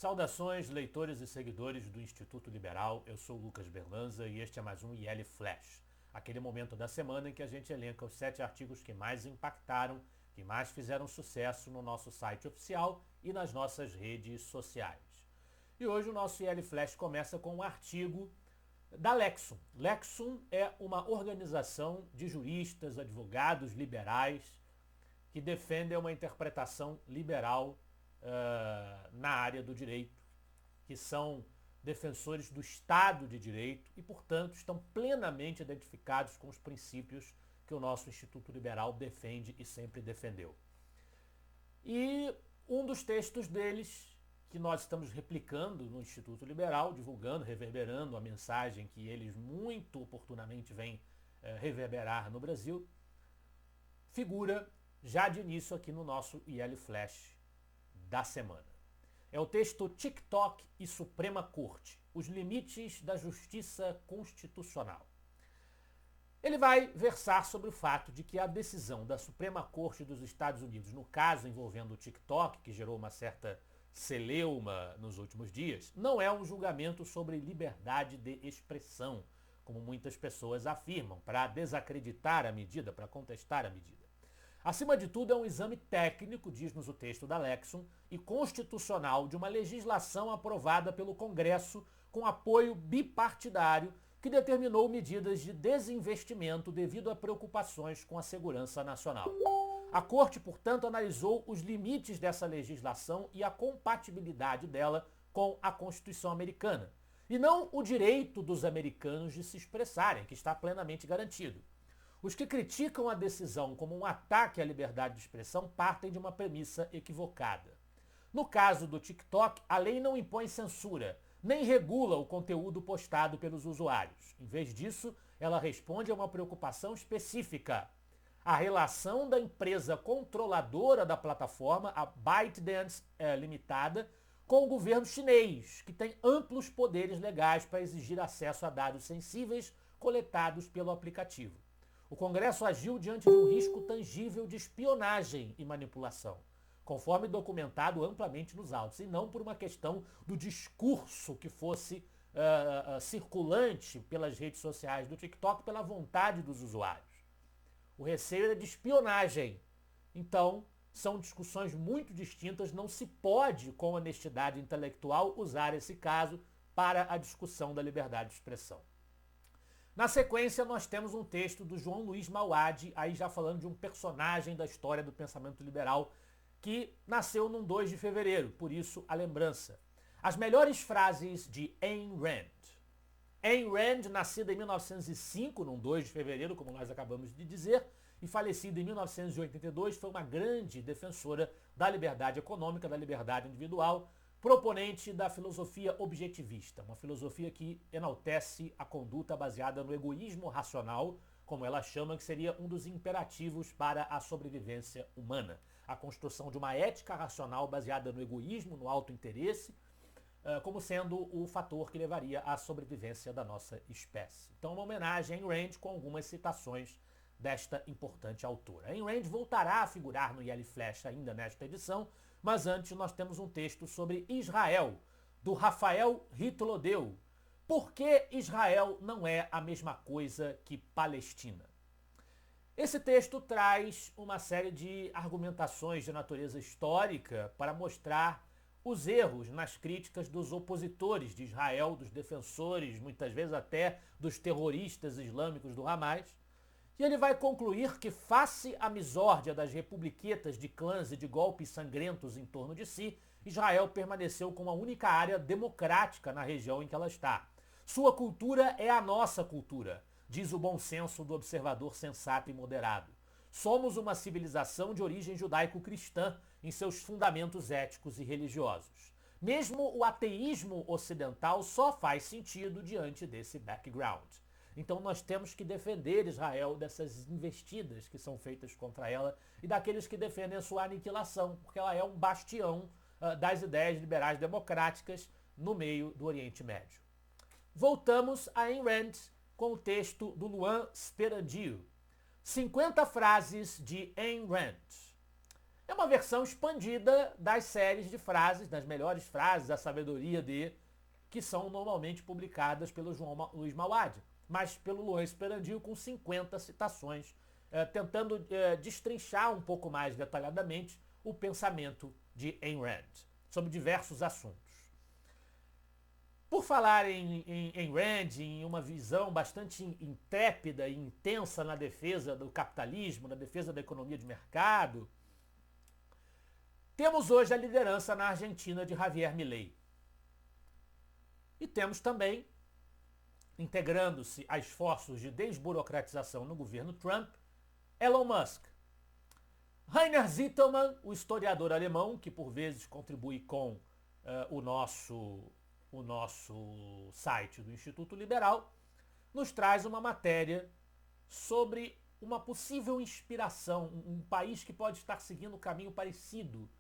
Saudações, leitores e seguidores do Instituto Liberal. Eu sou o Lucas Berlanza e este é mais um IL Flash, aquele momento da semana em que a gente elenca os 7 artigos que mais impactaram, que mais fizeram sucesso no nosso site oficial e nas nossas redes sociais. E hoje o nosso IL Flash começa com um artigo da Lexum. Lexum é uma organização de juristas, advogados liberais que defendem uma interpretação liberal na área do direito, que são defensores do Estado de Direito e, portanto, estão plenamente identificados com os princípios que o nosso Instituto Liberal defende e sempre defendeu. E um dos textos deles, que nós estamos replicando no Instituto Liberal, divulgando, reverberando a mensagem que eles muito oportunamente vêm reverberar no Brasil, figura já de início aqui no nosso IL Flash da semana. É o texto TikTok e Suprema Corte, os limites da justiça constitucional. Ele vai versar sobre o fato de que a decisão da Suprema Corte dos Estados Unidos, no caso envolvendo o TikTok, que gerou uma certa celeuma nos últimos dias, não é um julgamento sobre liberdade de expressão, como muitas pessoas afirmam, para desacreditar a medida, para contestar a medida. Acima de tudo, é um exame técnico, diz-nos o texto da Lexum, e constitucional de uma legislação aprovada pelo Congresso com apoio bipartidário que determinou medidas de desinvestimento devido a preocupações com a segurança nacional. A Corte, portanto, analisou os limites dessa legislação e a compatibilidade dela com a Constituição americana, e não o direito dos americanos de se expressarem, que está plenamente garantido. Os que criticam a decisão como um ataque à liberdade de expressão partem de uma premissa equivocada. No caso do TikTok, a lei não impõe censura, nem regula o conteúdo postado pelos usuários. Em vez disso, ela responde a uma preocupação específica: a relação da empresa controladora da plataforma, a ByteDance Limitada, com o governo chinês, que tem amplos poderes legais para exigir acesso a dados sensíveis coletados pelo aplicativo. O Congresso agiu diante de um risco tangível de espionagem e manipulação, conforme documentado amplamente nos autos, e não por uma questão do discurso que fosse circulante pelas redes sociais do TikTok pela vontade dos usuários. O receio era de espionagem. Então, são discussões muito distintas, não se pode, com honestidade intelectual, usar esse caso para a discussão da liberdade de expressão. Na sequência, nós temos um texto do João Luiz Mauad, aí já falando de um personagem da história do pensamento liberal que nasceu num 2 de fevereiro, por isso a lembrança. As melhores frases de Ayn Rand. Ayn Rand, nascida em 1905, num 2 de fevereiro, como nós acabamos de dizer, e falecida em 1982, foi uma grande defensora da liberdade econômica, da liberdade individual, proponente da filosofia objetivista, uma filosofia que enaltece a conduta baseada no egoísmo racional, como ela chama, que seria um dos imperativos para a sobrevivência humana. A construção de uma ética racional baseada no egoísmo, no autointeresse, como sendo o fator que levaria à sobrevivência da nossa espécie. Então, uma homenagem a Ayn Rand com algumas citações desta importante autora. Ayn Rand voltará a figurar no IL Flash ainda nesta edição, mas antes nós temos um texto sobre Israel, do Rafael Hitlodeu. Por que Israel não é a mesma coisa que Palestina? Esse texto traz uma série de argumentações de natureza histórica para mostrar os erros nas críticas dos opositores de Israel, dos defensores, muitas vezes até dos terroristas islâmicos do Hamas. E ele vai concluir que, face à misórdia das republiquetas de clãs e de golpes sangrentos em torno de si, Israel permaneceu como a única área democrática na região em que ela está. Sua cultura é a nossa cultura, diz o bom senso do observador sensato e moderado. Somos uma civilização de origem judaico-cristã em seus fundamentos éticos e religiosos. Mesmo o ateísmo ocidental só faz sentido diante desse background. Então nós temos que defender Israel dessas investidas que são feitas contra ela e daqueles que defendem a sua aniquilação, porque ela é um bastião das ideias liberais democráticas no meio do Oriente Médio. Voltamos a Ayn Rand com o texto do Luan Sperandio. 50 frases de Ayn Rand. É uma versão expandida das séries de frases, das melhores frases, da sabedoria de, que são normalmente publicadas pelo João Luiz Mauad, mas pelo Luan Esperandio com 50 citações, tentando destrinchar um pouco mais detalhadamente o pensamento de Ayn Rand sobre diversos assuntos. Por falar em Rand, em uma visão bastante intrépida e intensa na defesa do capitalismo, na defesa da economia de mercado, temos hoje a liderança na Argentina de Javier Milei. E temos também, integrando-se a esforços de desburocratização no governo Trump, Elon Musk. Rainer Zitelmann, o historiador alemão, que por vezes contribui com o nosso site do Instituto Liberal, nos traz uma matéria sobre uma possível inspiração, um país que pode estar seguindo um caminho parecido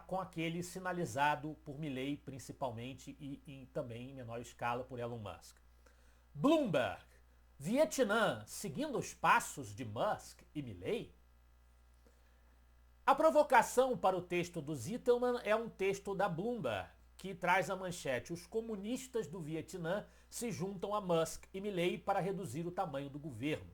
com aquele sinalizado por Milei principalmente e também em menor escala por Elon Musk. Bloomberg, Vietnã seguindo os passos de Musk e Milei? A provocação para o texto do Zitelmann é um texto da Bloomberg, que traz a manchete: os comunistas do Vietnã se juntam a Musk e Milei para reduzir o tamanho do governo.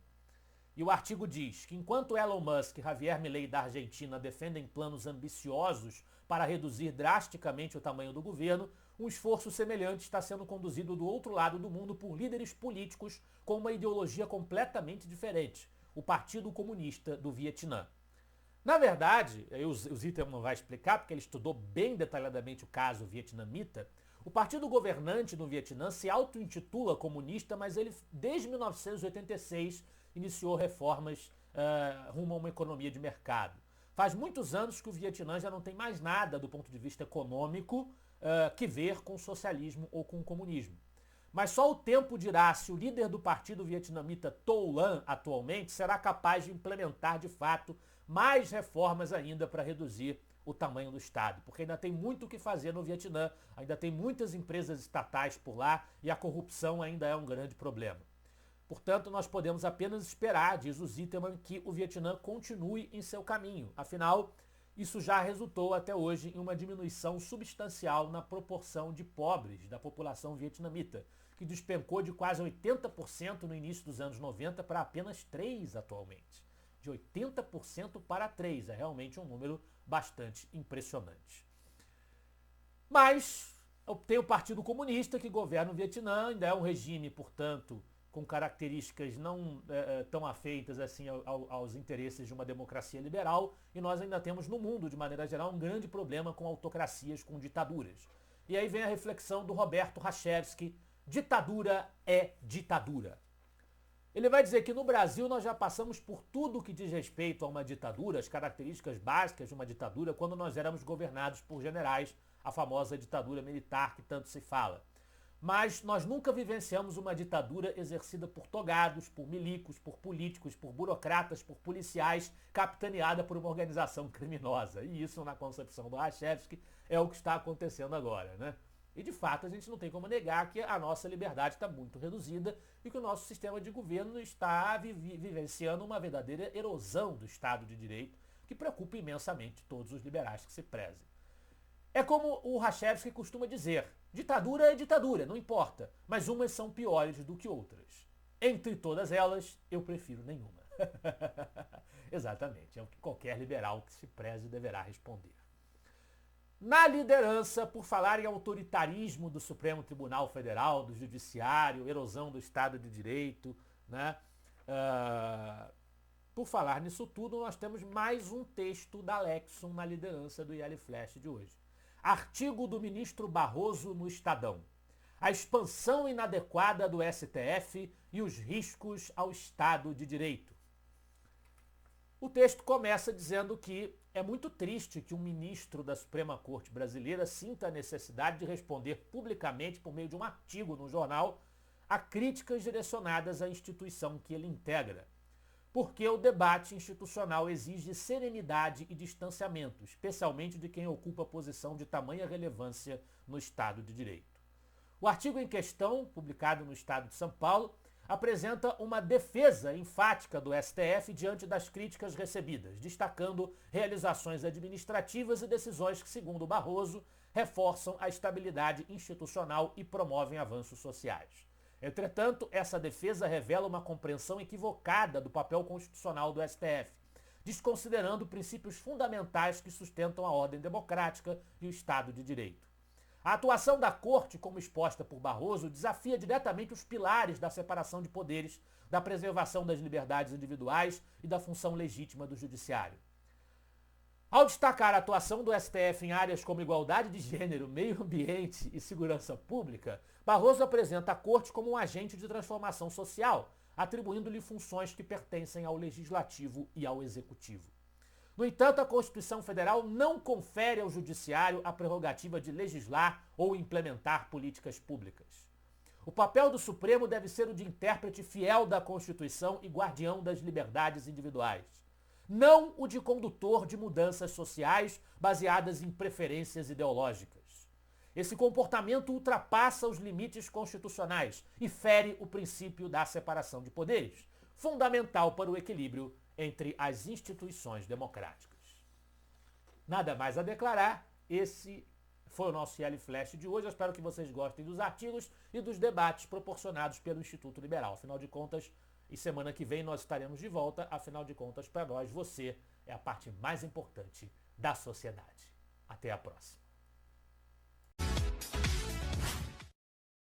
E o artigo diz que enquanto Elon Musk e Javier Milei da Argentina defendem planos ambiciosos para reduzir drasticamente o tamanho do governo, um esforço semelhante está sendo conduzido do outro lado do mundo por líderes políticos com uma ideologia completamente diferente, o Partido Comunista do Vietnã. Na verdade, o Zitelmann não vai explicar, porque ele estudou bem detalhadamente o caso vietnamita, o partido governante no Vietnã se auto-intitula comunista, mas ele, desde 1986, iniciou reformas rumo a uma economia de mercado. Faz muitos anos que o Vietnã já não tem mais nada do ponto de vista econômico que ver com o socialismo ou com o comunismo. Mas só o tempo dirá se o líder do partido vietnamita Tô Lan, atualmente, será capaz de implementar de fato mais reformas ainda para reduzir o tamanho do Estado. Porque ainda tem muito o que fazer no Vietnã, ainda tem muitas empresas estatais por lá e a corrupção ainda é um grande problema. Portanto, nós podemos apenas esperar, diz o Zitelmann, que o Vietnã continue em seu caminho. Afinal, isso já resultou até hoje em uma diminuição substancial na proporção de pobres da população vietnamita, que despencou de quase 80% no início dos anos 90 para apenas 3% atualmente. De 80% para 3%. É realmente um número bastante impressionante. Mas tem o Partido Comunista que governa o Vietnã, ainda é um regime, portanto, com características não tão afeitas assim aos interesses de uma democracia liberal, e nós ainda temos no mundo, de maneira geral, um grande problema com autocracias, com ditaduras. E aí vem a reflexão do Roberto Rachevsky: ditadura é ditadura. Ele vai dizer que no Brasil nós já passamos por tudo que diz respeito a uma ditadura, as características básicas de uma ditadura, quando nós éramos governados por generais, a famosa ditadura militar que tanto se fala. Mas nós nunca vivenciamos uma ditadura exercida por togados, por milicos, por políticos, por burocratas, por policiais, capitaneada por uma organização criminosa. E isso, na concepção do Rachevsky, é o que está acontecendo agora, né? E, de fato, a gente não tem como negar que a nossa liberdade está muito reduzida e que o nosso sistema de governo está vivenciando uma verdadeira erosão do Estado de Direito, que preocupa imensamente todos os liberais que se prezem. É como o Rachevsky costuma dizer: ditadura é ditadura, não importa, mas umas são piores do que outras. Entre todas elas, eu prefiro nenhuma. Exatamente, é o que qualquer liberal que se preze deverá responder. Na liderança, por falar em autoritarismo do Supremo Tribunal Federal, do Judiciário, erosão do Estado de Direito, né? Por falar nisso tudo, nós temos mais um texto da Lexon na liderança do IL Flash de hoje. Artigo do ministro Barroso no Estadão: a expansão inadequada do STF e os riscos ao Estado de Direito. O texto começa dizendo que é muito triste que um ministro da Suprema Corte brasileira sinta a necessidade de responder publicamente, por meio de um artigo no jornal, a críticas direcionadas à instituição que ele integra. Porque o debate institucional exige serenidade e distanciamento, especialmente de quem ocupa posição de tamanha relevância no Estado de Direito. O artigo em questão, publicado no Estado de São Paulo, apresenta uma defesa enfática do STF diante das críticas recebidas, destacando realizações administrativas e decisões que, segundo Barroso, reforçam a estabilidade institucional e promovem avanços sociais. Entretanto, essa defesa revela uma compreensão equivocada do papel constitucional do STF, desconsiderando princípios fundamentais que sustentam a ordem democrática e o Estado de Direito. A atuação da Corte, como exposta por Barroso, desafia diretamente os pilares da separação de poderes, da preservação das liberdades individuais e da função legítima do Judiciário. Ao destacar a atuação do STF em áreas como igualdade de gênero, meio ambiente e segurança pública, Barroso apresenta a Corte como um agente de transformação social, atribuindo-lhe funções que pertencem ao Legislativo e ao Executivo. No entanto, a Constituição Federal não confere ao Judiciário a prerrogativa de legislar ou implementar políticas públicas. O papel do Supremo deve ser o de intérprete fiel da Constituição e guardião das liberdades individuais, não o de condutor de mudanças sociais baseadas em preferências ideológicas. Esse comportamento ultrapassa os limites constitucionais e fere o princípio da separação de poderes, fundamental para o equilíbrio entre as instituições democráticas. Nada mais a declarar, esse foi o nosso IL Flash de hoje. Eu espero que vocês gostem dos artigos e dos debates proporcionados pelo Instituto Liberal. Afinal de contas, e semana que vem nós estaremos de volta. Afinal de contas, para nós, você é a parte mais importante da sociedade. Até a próxima.